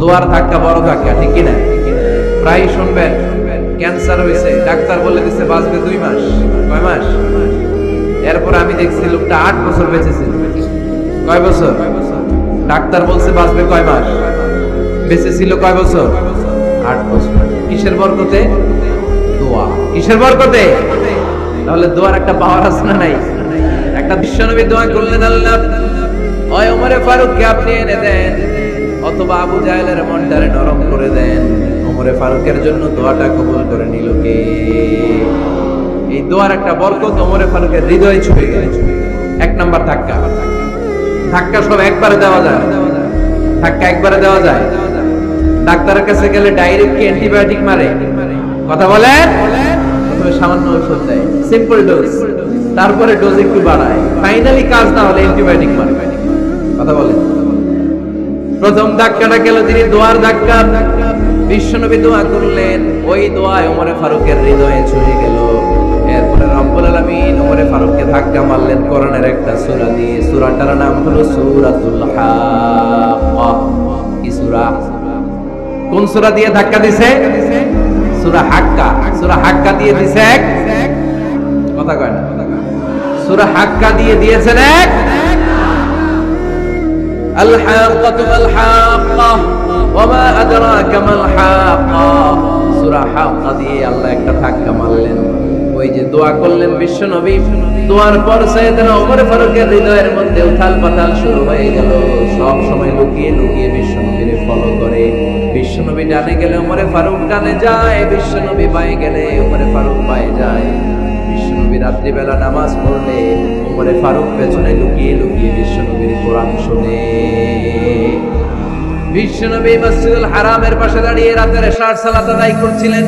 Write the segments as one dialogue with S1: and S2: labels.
S1: দোয়ার ধাক্কা বড় ধাক্কা, ঠিক কিনা? প্রায় শুনবেন ক্যান্সার হয়েছে, ডাক্তার বলে দিচ্ছে বাঁচবে 2 মাস। কয় মাস? এরপর আমি দেখছি লোকটা 8 বছর বেঁচেছিল। কয় বছর? ডাক্তার বলছে বাঁচবে কয় মাস, বেঁচেছিল কয় বছর? 8 বছর। কিসের বরকতে? দোয়া। কিসের বরকতে? তাহলে দোয়ার একটা পাওয়ার আছে না নাই? একটা বিশ্বনবী দোয়া করলেন, আল্লাহ হয় ওমরে ফারুককে আপনি এনে দেন, অথবা আবু জাহেলের মনটারে নরম করে দেন। ওমরে ফারুকের জন্য দোয়াটা কবুল করে নিল কে? এই দোয়ার একটা বরকত ওমরে ফারুকের হৃদয়ে ছুঁয়ে গেল। 1 নাম্বার ধাক্কা। ধাক্কা সব একবারে দেওয়া যায়? ধাক্কা একবারে দেওয়া যায়? ডাক্তারের কাছে গেলে ডাইরেক্ট কি অ্যান্টিবায়োটিক মারে? কথা বলেন। প্রথমে সামান্য ওষুধ দেয়, সিম্পল ডোজ, তারপরে ডোজ একটু বাড়ায়, ফাইনালি কাজ না হলে অ্যান্টিবায়োটিক মারে। কথা বলেন। প্রথম ধাক্কাটা গেল তিনি দোয়ার ধাক্কা। বিশ্বনবী দোয়া করলেন, ওই দোয়ায় ওমরে ফারুকের হৃদয়ে ছুঁয়ে গেল। এরপরে রব্বুল আলামিন ওমরে ফারুককে ধাক্কা মারলেন কোরআনের একটা সূরা দিয়ে। সূরাটার নাম হলো সূরাতুল হাক্কা। কি সূরা? কোন সূরা দিয়ে ধাক্কা দিছে? সূরা হাক্কা। সূরা হাক্কা দিয়ে দিছে এক, কথা কয় না। সূরা হাক্কা দিয়ে দিয়েছেন এক। আল হাক্কাতু মাল হাক্কা ওয়া মা আদরাকা মাল হাক্কা। সূরা হাক্কা দিয়ে আল্লাহ একটা ধাক্কা মারলেন। ওই যে দোয়া করলেন বিশ্বনবী, দোয়ার পর সাইয়েদনা ওমর ফারুকের হৃদয়ের মধ্যে উথাল পাতাল শুরু হয়ে গেল। সব সময় লুকিয়ে লুকিয়ে বিশ্বনবীর ফলো করে। বিশ্বনবী ডানে গেলে ওমরে ফারুক ডানে যায়, বিশ্বনবী বাঁয়ে গেলে ওমরে ফারুক বাঁয়ে যায়। বিশ্বনবী রাত্রিবেলা নামাজ পড়লে ওমরে ফারুক পেছনে লুকিয়ে লুকিয়ে বিশ্বনবীর কোরআন শুনে। বিশ্বনবী মসজিদুল হারামের পাশে দাঁড়িয়ে রাতের এশার সালাত আদায় করছিলেন।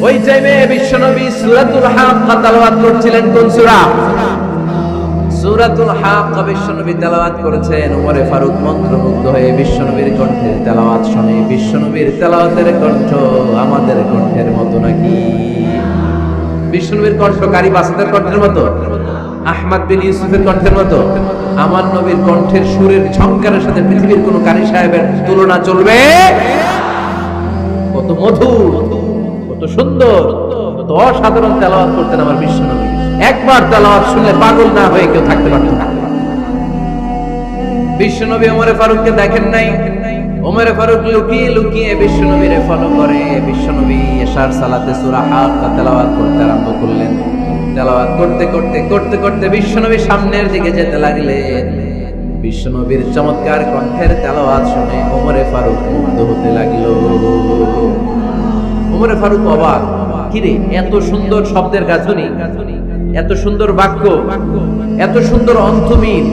S1: ওই টাইমে বিশ্বনবী সূরাতুল হাক্কা তেলাওয়াত করছিলেন। কোন সূরা? সূরাতুল হাক্কা বিশ্বনবী তেলাওয়াত করেছেন। ওমরে ফারুক মন্ত্রমুগ্ধ হয়ে বিশ্বনবীর কণ্ঠের তেলাওয়াত শুনে। বিশ্বনবীর তেলাওয়াতের কণ্ঠ আমাদের কণ্ঠের মতো নাকি? বিশ্বনবীর কণ্ঠ কারি বাসাতের কণ্ঠের মতো? আহমদ বিন ইউসুফের কণ্ঠের মতো? আমার নবীর কণ্ঠের সুরের ঝংকারের সাথে পৃথিবীর কোন কারি সাহেবের তুলনা চলবে? কত মধুর, কত সুন্দর, কত অসাধারণ তেলাওয়াত করতেন আমার বিশ্বনবী। একবার তেলাওয়াত শুনলে পাগল না হয়ে কেউ থাকতে পারত না। বিশ্বনবী ওমরে ফারুককে দেখেন নাই। ওমরে ফারুক লুকিয়ে লুকিয়ে বিশ্বনবীরে ফলো করে। বিশ্বনবী এশার সালাতে সূরা হাক্কা তেলাওয়াত করতে আরম্ভ করলেন। তেলাওয়াত করতে করতে করতে করতে বিশ্বনবী সামনের দিকে যেতে লাগলেন। বিশ্বনবীর চমৎকার কণ্ঠের তেলাওয়াত শুনে ওমরে ফারুক মুগ্ধ হতে লাগলো। ওমরে ফারুক অবাক, কিরে এত সুন্দর শব্দের গাঁথনি, এত সুন্দর বাক্য, এত সুন্দর অন্তমিল,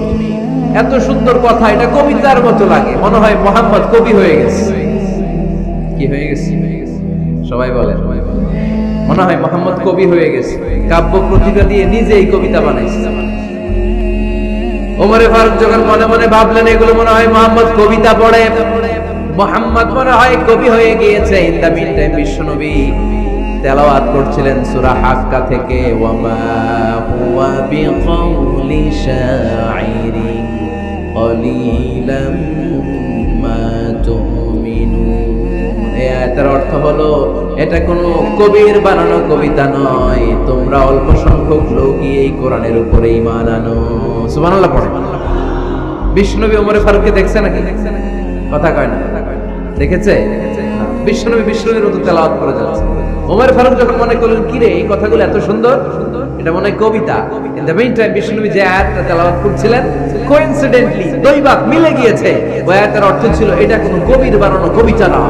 S1: এত সুন্দর কথা, এটা কবিতার মতো লাগে। মনে হয় মুহাম্মদ কবি হয়ে গেছে। কি হয়ে গেছে? সবাই বলে মনে হয় মুহাম্মদ কবি হয়ে গেছে। কাব্য প্রতিভা দিয়ে নিজেই কবিতা বানাইছে। ওমরে ফারুক যখন মনে মনে ভাবলেন এগুলো মনে হয় মুহাম্মদ কবিতা পড়ে, মুহাম্মদ মনে হয় কবি হয়ে গিয়েছে। ইন দা মিন টাইম বিশ্বনবী তেলাওয়াত করছিলেন সূরা হাক্কা থেকে। ওয়া মা হুয়া বিকাউলি শাইরি ক্বালিলাম মা তুমিনুন। এই আয়াতের অর্থ হলো এটা কোনো কবির বানানো কবিতা নয়, তোমরা অল্প সংখ্যক লোকই এই কোরআনের উপরে ঈমান আনো। সুবহানাল্লাহ পড়ে। বিশ্বনবী ওমরে ফারুককে দেখছে নাকি? কথা কয় না। দেখেছে? বিশ্বনবী বিশ্বনবীর মতো তেলাওয়াত করে যাচ্ছে। ওমর ফারুক যখন মনে করলেন কিরে এই কথাগুলো এত সুন্দর, এটা মনে হয় কবিতা। ইন দ্য মিন টাইম বিশ্বনবী যে আয়াতটা তেলাওয়াত করছিলেন, কোইন্সিডেন্টলি দৈবাত মিলে গিয়েছে। ওই আয়াতের অর্থ ছিল এটা কোনো কবির বানানো কবিতা না,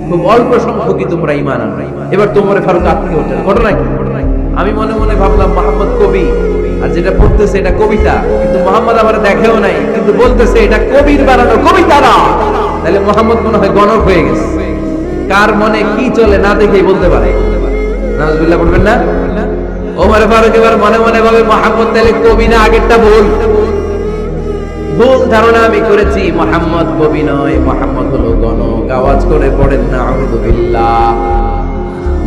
S1: খুব অল্প সংখ্যকই তোমরা ঈমান আনো। এবার তো ওমর ফারুক আটকে ওঠেন। ঘটনা কি? আমি মনে মনে ভাবলাম মুহাম্মদ কবি, আর যেটা পড়তেছে এটা কবিতা। কিন্তু মুহাম্মদ আমার দেখেও নাই, কিন্তু বলতেছে এটা কবির বানানো কবিতা না। তাহলে মুহাম্মদ মনে হয় গণক হয়ে গেছে। কার মনে কি চলে না দেখেই বলতে পারে। নাউজুবিল্লাহ পড়বেন না? ওমর ফারুক এবার মনে মনে ভাবে মুহাম্মদ তাহলে কবি না, আগেরটা ভুল। ভুল ধারণা আমি করেছি, মুহাম্মদ কবি নয়, মুহাম্মদ হলো গণক। আওয়াজ করে পড়েন না আউযু বিল্লাহ।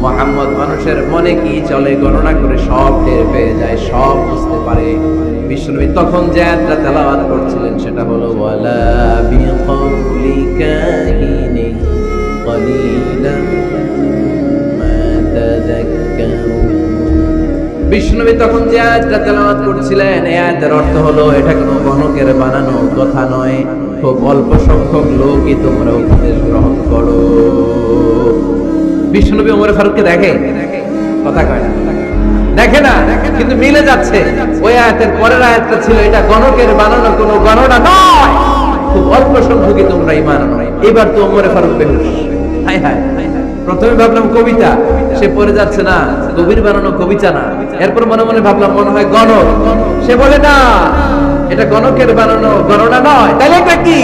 S1: মুহাম্মদ মানুষের মনে কি চলে গণনা করে সব টের পেয়ে যায়, সব বুঝতে পারে। বিশ্বনবী তখন যে আয়াতটা তেলাওয়াত করছিলেন সেটা হলো ওয়ালা বিকাউলি বিষ্ণুনবী তখন যে আয়াতটা তেলাওয়াত করছিলেন, এই আয়াতের অর্থ হলো এটা কোনো গণকের বানানো কথা নয়, খুব অল্প সংখ্যক লোকই তোমরা উপদেশ গ্রহণ করো। বিষ্ণুনবী ওমর ফারুককে দেখে, কথা কয় না, দেখে না, কিন্তু মিলে যাচ্ছে। ওই আয়াতের পরের আয়াতটা ছিল এটা গণকের বানানো কোনো গণনা নয়, খুব অল্প সংখ্যকই তোমরা ঈমান আনো। এবার তো ওমর ফারুক বেহুশ। হায় হায়, প্রথমে ভাবলাম কবিতা, সে পড়ে যাচ্ছে না, কবির বানানো কবিতা না। এরপর মনে মনে ভাবলাম মনে হয় গণক, সে বলে না এটা গণকের বানানো গণনা নয়। তাহলে এটা কি?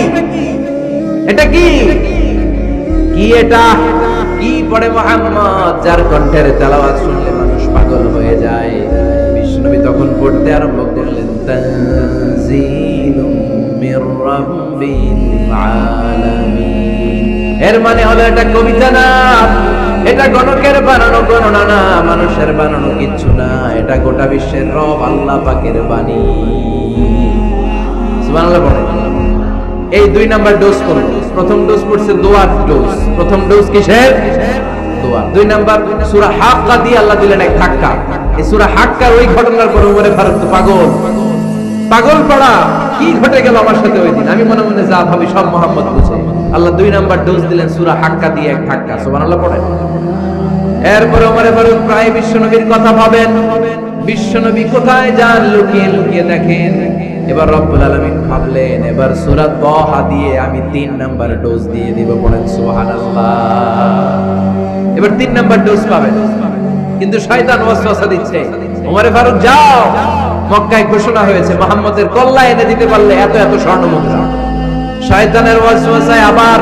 S1: এটা কি? কি এটা? কি পড়ে মুহাম্মদ, যার কণ্ঠের তেলাওয়াত শুনলে মানুষ পাগল হয়ে যায়। বিষ্ণুনবী তখন পড়তে আরম্ভ করলেন, তানজিলুম মির রাব্বিল আলামিন। এর মানে হলো এটা কবিতা না, এটা গণকের বানানো গণনা না, মানুষের বানানো কিচ্ছু না, এটা গোটা বিশ্বের রব আল্লাহ পাকের বাণী। সুবহানাল্লাহ পড়ে। এই 2 নাম্বার ডোজ করব। প্রথম ডোজ পড়ছে দোয়ার ডোজ। প্রথম ডোজ কিসের? দোয়া। 2 নাম্বার সূরা হাক্কা দিয়ে আল্লাহ দিলেন এক ধাক্কা। এই সূরা হাক্কার ওই ঘটনার পর ওমরে ফারুক তো পাগল, পাগল পড়া। কি ঘটে গেল আমার সাথে ওই দিন? আমি মনে মনে যা ভাবি সব মুহাম্মদ বুঝে। আল্লাহ 2 নাম্বার ডোজ দিলেন সূরা হাক্কা দিয়ে এক ধাক্কা। সুবহানাল্লাহ পড়ে। এরপরে ওমরে ফারুক প্রায় বিশ্বনবীর কথা ভাবেন, বিশ্বনবী কোথায় যান, লুকিয়ে লুকিয়ে দেখেন। এবার রব্বুল আলামিন ভাবলেন এবার সূরা তাহা দিয়ে আমি 3 নাম্বার ডোজ দিয়ে দিব। পড়েন সুবহানাল্লাহ। এবার 3 নাম্বার ডোজ পাবেন, কিন্তু শয়তান ওয়াসওয়াসা দিচ্ছে, ওমরে ফারুক যাও, মক্কায় ঘোষণা হয়েছে মুহাম্মদের কল্লা এনে দিতে পারলে এত এত স্বর্ণ মুদ্রা। শয়তানের ওয়াসওয়াসায় আবার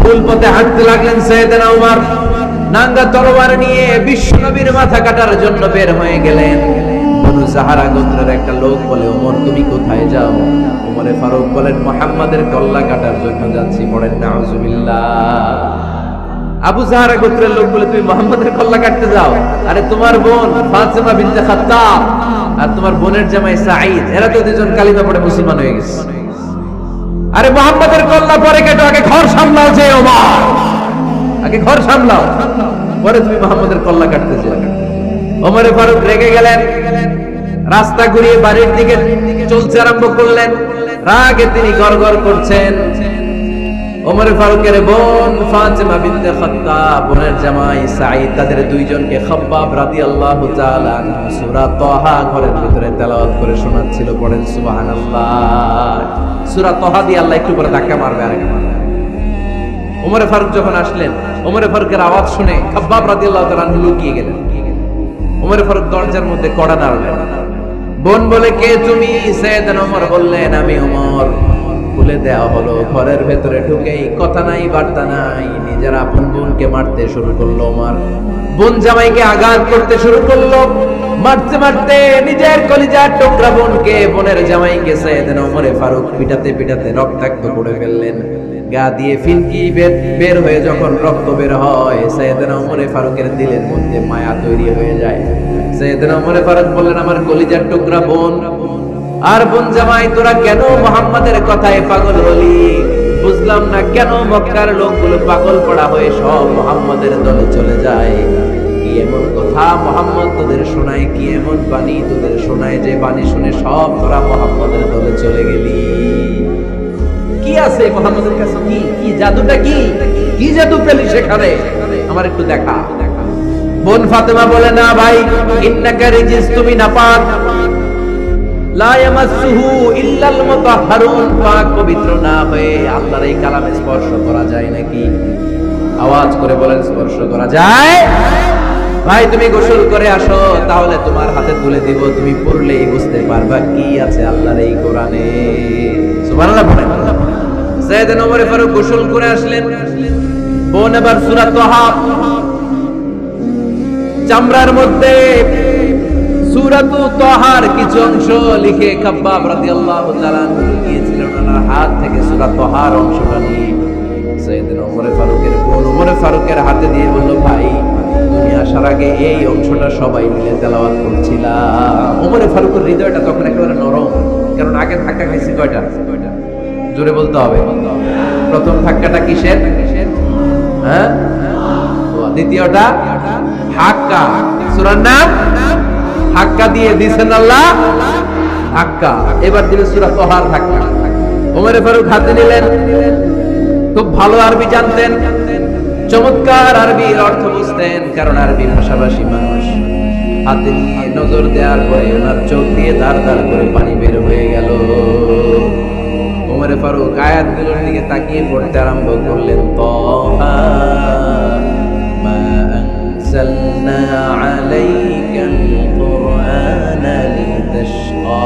S1: ভুল পথে হাঁটতে লাগলেন সাইয়েদনা ওমর। নাঙ্গা তরবার নিয়ে বিশ্বনবীর মাথা কাটার জন্য বের হয়ে গেলেন। বনু সাহারা গোত্রের একটা লোক বলে, ওমর তুমি কোথায় যাও? ওমরে ফারুক বলেন, মুহাম্মাদের কল্লা কাটার জন্য যাচ্ছি। পড়েন নাউজুবিল্লাহ। আবু সাহারা গোত্রের লোক বলে, তুমি মুহাম্মাদের কল্লা কাটতে যাও? আরে তোমার বোন ফাতিমা বিনতে খাত্তাব আর তোমার বোনের জামাই সাঈদ, এরা তো দুজন কালিমা পড়ে মুসলমান হয়ে গেছে। আরে মুহাম্মাদের কল্লা পরে কেটো, আগে ঘর সামলাও। যে ওমর, আগে ঘর সামলাও, পরে তুমি মুহাম্মাদের কল্লা কাটতে যাও। ওমরে ফারুক রেগে গেলেন, রাস্তা ঘুরিয়ে বাড়ির দিকে চলতে আরম্ভ করলেন। রাগে তিনি গড়গড় করছেন। ওমরে ফারুকের বোন ফাতিমা বিনতে খাত্তাব, বোনের জামাই সাঈদ, তাদের দুইজনকে খাব্বাব রাদিয়াল্লাহু তাআলা আনহু সূরা তাহা ঘরের ভিতরে তেলাওয়াত করে শোনাচ্ছিল। পড়েন সুবহানাল্লাহ। সূরা তাহা দিয়ে আল্লাহ একটু পরে ধাক্কা মারবে, আরেকটা মারবে। ওমরে ফারুক যখন আসলেন, ওমরে ফারুকের আওয়াজ শুনে খাব্বাব রাদিয়াল্লাহু তাআলা আনহু লুকিয়ে গেলেন। ওমরে ফারুক দরজার মধ্যে কড়া নাড়লেন। বোন বলে, কে তুমি? সাইয়েদনা ওমর বললেন, আমি ওমর। খুলে দেওয়া হলো। ঘরের ভেতরে ঢুকেই কথা নাই বার্তা নাই, নিজের আপন বোনকে মারতে শুরু করলো ওমর। বোন জামাইকে আঘাত করতে শুরু করলো। মারতে মারতে নিজের কলিজার টুকরা বোনকে, বোনের জামাইকে সাইয়েদনা ওমরে ফারুক পিটাতে পিটাতে রক্তাক্ত করে ফেললেন। গা দিয়ে ফিনকি বের হয়ে যখন রক্ত বের হয়, সাইয়েদনা ওমরে ফারুকের দিলের মধ্যে মায়া তৈরি হয়ে যায়। সাইয়েদনা ওমরে ফারুক বললেন, আমার কলিজার টুকরা বোন আর বোন জামাই, তোরা কেন মুহাম্মাদের কথায় পাগল হলি? বুঝলাম না কেন মক্কার লোকগুলো পাগল পড়া হয়ে সব মুহাম্মাদের দলে চলে যায়। কি এমন কথা মুহাম্মদ তোদের শোনায়, কি এমন বাণী তোদের শোনায় যে বাণী শুনে সব তোরা মুহাম্মাদের দলে চলে গেলি? কি আছে মুহাম্মাদের কাছে? কি কি জাদুটা? কি কি জাদু পেলি সেখানে? আমার একটু দেখা। বোন ফাতেমা বলে, না ভাই, ইন্নাকা রিজিস, তুমি নাপাক, লা ইয়ামাসসুহু ইল্লাল মুতাহহারুন, পাক পবিত্র না হয়ে আল্লাহর এই কালামে স্পর্শ করা যায় নাকি? আওয়াজ করে বলেন, স্পর্শ করা যায়? ভাই তুমি গোসল করে আসো, তাহলে তোমার হাতে তুলে দিব, তুমি পড়লেই বুঝতে পারবা কি আছে আল্লাহর এই কোরআনে। সুবহানাল্লাহ পড়েন। সাইয়েদনা ওমর ফারুক গোসল করে আসলেন। বোন আবার সূরা তাহা চামড়ার মধ্যে সূরাতু তাহার কিছু অংশ লিখে খাব্বাব রাদিয়াল্লাহু তাআলা নিয়েছিলেন। ওনার হাত থেকে সূরা তাহার অংশটা নিয়ে সাইয়েদনা ওমর ফারুকের বোন ওমর ফারুকের হাতে দিয়ে বলল, ভাই তুমি আসার আগে এই অংশটা সবাই মিলে তেলাওয়াত করছিলাম। ওমর ফারুকের হৃদয়টা তখন একেবারে নরম, কারণ আগে ধাক্কা খাইছে কয়টা? জোরে বলতে হবে। প্রথম ধাক্কাটা কিসের? দ্বিতীয়টা হাক্কা, সূরার নাম ধাক্কা দিয়ে দিয়েছেন আল্লাহ ধাক্কা। এবার দিলেন সূরা তাহার ধাক্কা। ওমর ফারুক হাতে নিলেন, খুব ভালো আরবি জানতেন, চমৎকার আরবির অর্থ বুঝতেন, কারণ আরবি ভাষাভাষী মানুষ। হাতে নিয়ে নজর দেওয়ার পরে ওনার চোখ দিয়ে দাঁড় দাঁড় করে পানি বের হয়ে গেল। ওমর ফারুক আয়াতগুলোর দিকে তাকিয়ে পড়তে আরম্ভ করলেন, তাহা মা আনজালনা আলাইকাল কুরআনা লিতাশকা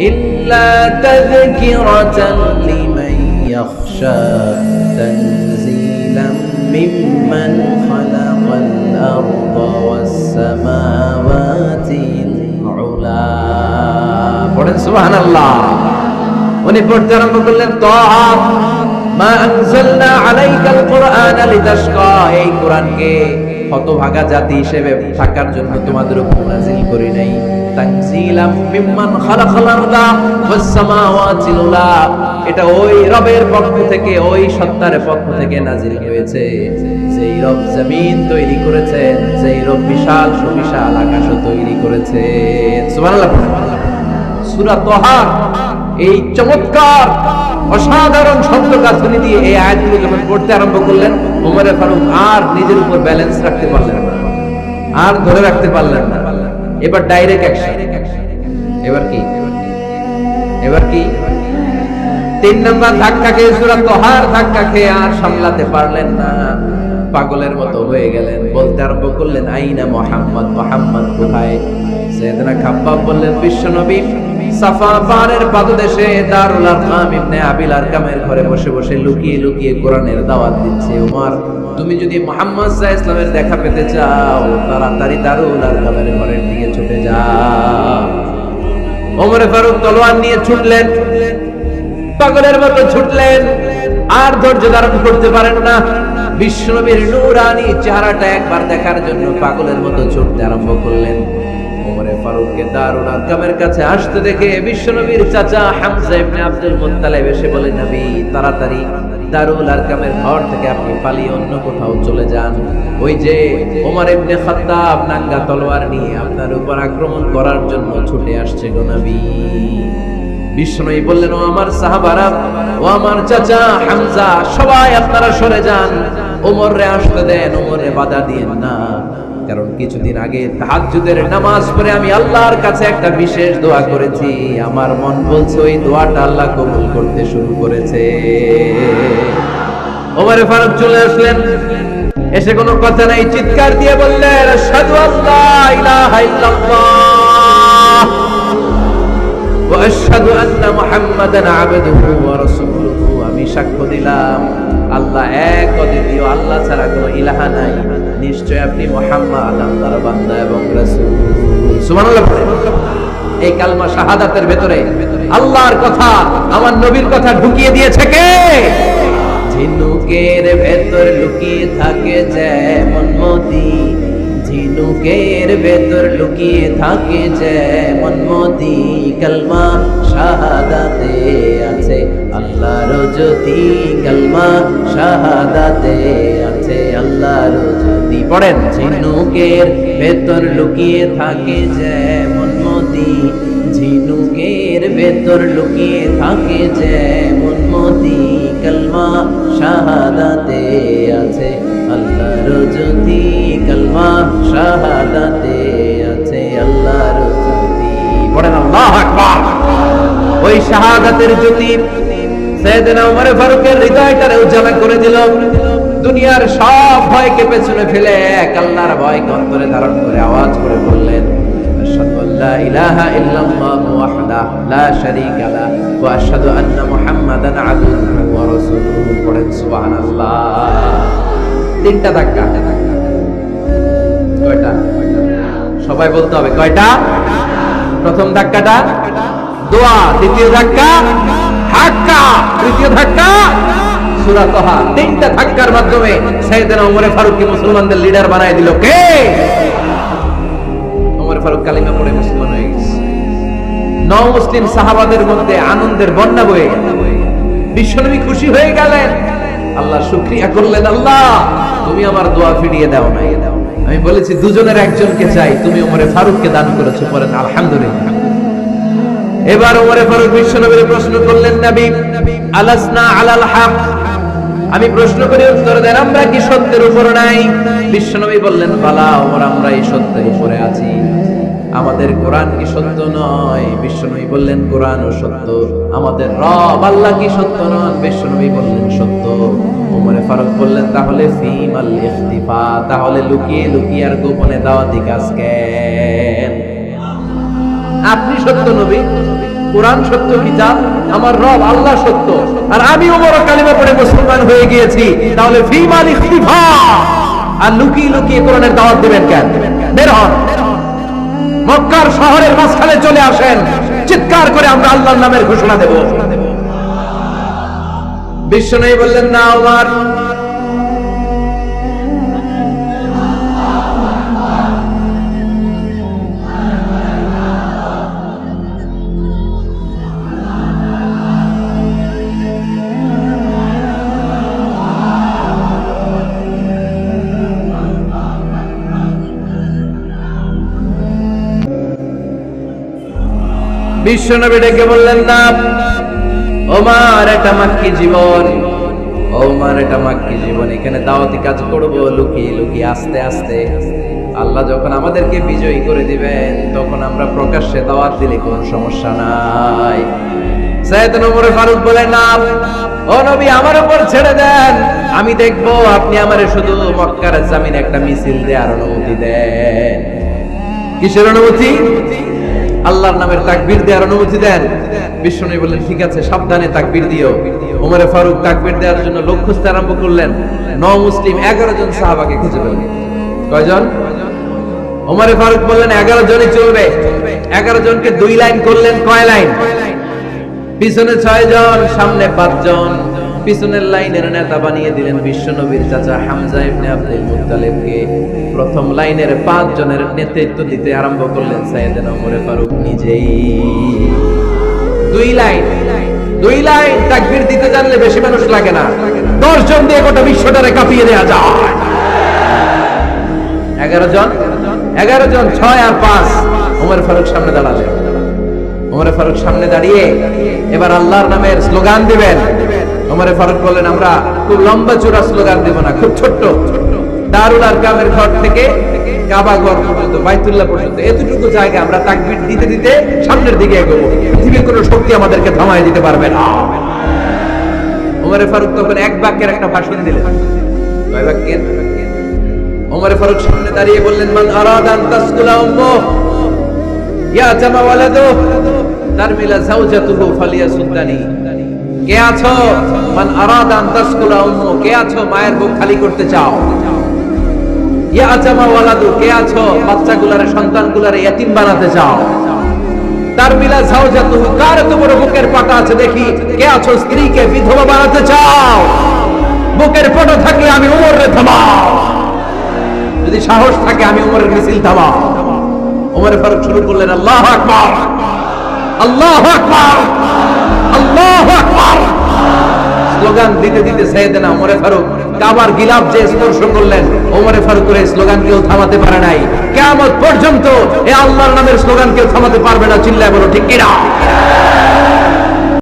S1: ইল্লা তাযকিরাতান লিমান ইয়াখশা তানজিলাম মিম্মান খালাকাল আরদা ওয়াস সামাওয়াতিল উলা। পড়েন সুবহানাল্লাহ। উনি পড়তে আরম্ভ করলেন, তাহা মা আনজালনা আলাইকাল কুরআনা লিতাশকা, এই কোরআনকে হতভাগা জাতি হিসেবে থাকার জন্য তোমাদের উপর নাযিল করি নাই। তানজিলাম মিম্মান খালাকাল আরদা ওয়াস সামাওয়াতিল উলা, এটা ওই রবের পক্ষ থেকে, ওই সত্তার পক্ষ থেকে নাযিল হয়েছে যেই রব জমিন তৈরি করেছেন, যেই রব বিশাল সুবিশাল আকাশও তৈরি করেছেন। সুবহানাল্লাহ। সূরা তাহা এই চমৎকার অসাধারণ শব্দ গাঁথনি দিয়ে এই আয়াতগুলো যখন পড়তে আরম্ভ করলেন, ওমর ফারুক আর নিজের উপর ব্যালেন্স রাখতে পারলেন না, আর ধরে রাখতে পারলেন না। এবার ডাইরেক্ট অ্যাকশন। এবার কি 3 নাম্বার ধাক্কা খেয়ে, সূরা তাহার ধাক্কা খেয়ে আর সামলাতে পারলেন না, পাগলের মতো হয়ে গেলেন। বলতে আরম্ভ করলেন, আইনা মুহাম্মদ, মুহাম্মদ কোথায়? সাইয়েদনা খাব্বাব বললেন, বিশ্বনবী সাফা পাহাড়ের পাদদেশে দারুল আরকাম ইবনে আবিল আরকামের ঘরে বসে বসে লুকিয়ে লুকিয়ে কোরআনের দাওয়াত দিচ্ছে। ওমর, তুমি যদি মুহাম্মদ সাল্লাল্লাহু আলাইহি ওয়াসাল্লামের দেখা পেতে চাও, তাড়াতাড়ি দারুল আরকামের ঘরের দিকে ছুটে যাও। ওমর ফারুক তলোয়ার নিয়ে ছুটলেন, পাগলের মতো ছুটলেন, আর ধৈর্য ধারণ করতে পারেন না। বিশ্বনবীর নূরানি চেহারাটা একবার দেখার জন্য পাগলের মতো ছুটতে আরম্ভ করলেন। ওমর ফারুককে দারুল আরকামের কাছে আসতে দেখে বিশ্বনবীর চাচা হামজা ইবনে আব্দুল মুত্তালিব এসে বলে, নবী তাড়াতাড়ি দারুল আরকামের ঘর থেকে আপনি পালিয়ে অন্য কোথাও চলে যান। ওই যে ওমর ইবনে খাত্তাব নাঙ্গা তলোয়ার নিয়ে আপনার উপর আক্রমণ করার জন্য ছুটে আসছে গো নবী। বিশ্বনবী বললেন, ও আমার সাহাবারা, ও আমার চাচা হামজা, সবাই আপনারা সরে যান, ওমরে আসতে দেন, ওমরে বাধা দিয়েন না। কারণ কিছুদিন আগে তাহাজ্জুদের নামাজ পড়ে আমি আল্লাহর কাছে একটা বিশেষ দোয়া করেছি, আমার মন বলছে ওই দোয়াটা আল্লাহ কবুল করতে শুরু করেছে। ওমর ফারুক চলে আসলেন, এসে কোনো কথা নাই, চিৎকার দিয়ে বললেন, আশহাদু আল্লা ইলাহা ইল্লাল্লাহ ওয়া আশহাদু আন্না মুহাম্মাদান আবদুহু ওয়া রাসূলুহু, আমি সাক্ষ্য দিলাম আল্লাহ এক, অদ্বিতীয়, আল্লাহ ছাড়া কোনো ইলাহা নাই, নিশ্চয় আপনি মুহাম্মদ আল্লাহর বান্দা এবং রাসূল। সুবহানাল্লাহ। এই কালমা শাহাদাতের ভেতরে আল্লাহর কথা, আমার নবীর কথা ঢুকিয়ে দিয়েছে কে? ঝিনুকের ভেতর লুকিয়ে থাকে যেমন মতি, ঝিনুকের ভেতর লুকিয়ে থাকে যেমন মতি, কালমা শাহাদাতে আছে আল্লাহর জ্যোতি, কালমা শাহাদাতে আছে আল্লাহর জ্যোতি। পড়েন, ঝিনুকের ভেতর লুকিয়ে থাকে যেমন মতি, ঝিনুকের ভেতর লুকিয়ে থাকে যেমন মতি, কালমা শাহাদাতে আছে আল্লাহর জ্যোতি, কালমা শাহাদাতে আছে আল্লাহর জ্যোতি। পড়েন আল্লাহু আকবার। ওই শাহাদাতের জ্যোতি সাইয়েদনা ওমর ফারুকের হৃদয়টারে উজালা করে দিল। দুনিয়ার সব ভয়কে পেছনে ফেলে এক আল্লাহর ভয়কে অন্তরে ধারণ করে আওয়াজ করে বললেন, আশহাদু আল্লা ইলাহা ইল্লাল্লাহু ওয়াহদাহু লা শারীকা লাহু ওয়া আশহাদু আন্না মুহাম্মাদান আবদুহু ওয়া রাসূলুহু। পড়েন সুবহানাল্লাহ। 3টা ধাক্কা। কয়টা? সবাই বলতে হবে কয়টা? প্রথম ধাক্কাটা দোয়া, দ্বিতীয় ধাক্কা ধাক্কা, তৃতীয় ধাক্কা সূরা তাহা। 3টা ধাক্কার মাধ্যমে সাইয়েদনা ওমর ফারুককে মুসলমানদের লিডার বানায় দিল কে? ওমর ফারুক কালিমা পড়ে মুসলমান হয়ে গেছে। নও মুসলিম সাহাবাদের মধ্যে আনন্দের বন্যা বয়ে গেল। বিশ্বনবী খুশি হয়ে গেলেন, আল্লাহ শুকরিয়া করলেন, আল্লাহ তুমি আমার দোয়া ফিরিয়ে দাও নাই। আমি বলেছি দুজনের একজনকে চাই, তুমি ওমরে ফারুককে দান করেছো, পরে আলহামদুলিল্লাহ। এবার ওমরে ফারুক বিশ্বনবীর প্রশ্ন করলেন, নবী আলাসনা আলাল হক, আমি প্রশ্ন করে উত্তর দেন, আমরা কি সত্যের উপর নাই? বিশ্বনবী বললেন, বালা ওমর, আমরা এই সত্যের উপরে আছি। আমাদের কোরআন কি সত্য নয়? বিশ্বনবী বললেন, কোরআনও সত্য। আমাদের রব আল্লাহ কি সত্য নন? বিশ্বনবী বললেন, সত্য। ওমরে ফারুক বললেন, তাহলে ফিমাল ইখতিফা, তাহলে লুকিয়ে লুকিয়ে আর গোপনে দাওয়াতি কাজ কেন? আপনি সত্য নবী, কোরআন সত্য কিতাব, আমার রব আল্লাহ সত্য, আর আমি ওমর কালিমা পড়ে মুসলমান হয়ে গিয়েছি, তাহলে ফিমাল ইখতিফা, আর লুকিয়ে লুকিয়ে কোরআনের দাওয়াত দিবেন কেন? বের হন, মক্কার শহরের মাঝখানে চলে আসেন, চিৎকার করে আমরা আল্লাহর নামের ঘোষণা দেব। বিশ্বনবী বললেন, না ওমর, বিশ্বনবী ডেকে বললেন, না ওমর, এটা মাক্কি জীবন, ওমর এটা মাক্কি জীবন, এখানে দাওয়াতি কাজ করব লুকিয়ে লুকিয়ে, আস্তে আস্তে। আল্লাহ যখন আমাদেরকে বিজয়ী করে দিবেন, তখন আমরা প্রকাশ্যে দাওয়াত দিলে কোনো সমস্যা নাই। সাইয়েদনা ওমর ফারুক বলেন, না ও নবী, আমার উপর ছেড়ে দেন, আমি দেখবো আপনি আমারে শুধু মক্কার জমিনে একটা মিছিল দেওয়ার অনুমতি দেন। কিসের অনুমতি? আল্লাহর নামের তাকবীর দেওয়ার অনুমতি দেন। বিশ্বনবী বললেন, ঠিক আছে, সাবধানে তাকবীর দিও। ওমরে ফারুক তাকবীর দেওয়ার জন্য লোক খুঁজতে আরম্ভ করলেন। মুসলিম 11 জন সাহাবাকে খুঁজে পেলেন। কয়জন? ওমরে ফারুক বললেন, 11 জনই চলবে। 11 জনকে 2 লাইন করলেন। কয় লাইন? পিছনে 6 জন, সামনে 5 জন। পিছনের লাইনের নেতা বানিয়ে দিলেন বিশ্বনবীর চাচা হামজা ইবনে আব্দুল মুত্তালিবকে। প্রথম লাইনের 5 জনের নেতৃত্ব দিতে আরম্ভ করলেন সাইয়েদনা ওমরে ফারুক নিজেই। 2 লাইন তাকবীর দিতে জানলে বেশি মানুষ লাগে না, 10 জন দিয়ে গোটা বিশ্বটারে কাঁপিয়ে দেওয়া যায়। 11 জন, 6 আর 5। ওমর ফারুক সামনে দাঁড়ালেন। ওমরে ফারুক সামনে দাঁড়িয়ে এবার আল্লাহর নামের স্লোগান দিবেন। ওমরে ফারুক বললেন, আমরা খুব লম্বা চূড়া স্লোগান দেব না, খুব ছোট্ট। দারুল আরকামের ঘর থেকে কাবা ঘর পর্যন্ত, বাইতুল্লাহ পর্যন্ত, এতটুকু জায়গা আমরা তাকবীর দিতে দিতে সামনের দিকে এগোবো। পৃথিবীর কোনো শক্তি আমাদেরকে থামায় দিতে পারবে না। ওমরে ফারুক তখন এক বাক্যের একটা ভাষণ দিলেন। কয় বাক্যের? ওমরে ফারুক সামনে দাঁড়িয়ে বললেন, মান আরাদা আন তাসকুলা উম্মুহ ইয়া জামা ওয়ালাদুহু তারমিলা যাওজাতুহু ফালিয়াসুদ্দানি। কে আছো? মান আরাদা আন তাসকুলা উম্মুহ, কে আছো মায়ের বুক খালি করতে চাও? ইয়া জামা ওয়ালাদু, কে আছো বাচ্চাগুলারে, সন্তানগুলারে ইয়াতিম বানাতে চাও? তারমিলা যাওজাতুহু, কার এত বড় বুকের পাটা আছে দেখি, কে আছো স্ত্রীকে বিধবা বানাতে চাও? বুকের পাটা থাকলে আমি ওমরে থামাও, যদি সাহস থাকে আমি ওমরের মিছিল থামাও। ওমরে ফারুক শুরু করলেন, আল্লাহু আকবার, আল্লাহু আকবার, আল্লাহু আকবার। স্লোগান দিতে দিতে সাইয়েদনা ওমরে ফারুক কাবার গিলাফ যে স্পর্শ করলেন, ওমরে ফারুকের এই স্লোগান কেউ থামাতে পারে নাই। কিয়ামত পর্যন্ত এই আল্লাহর নামের স্লোগান কেউ থামাতে পারবে না। চিল্লায় বলো ঠিক কিনা?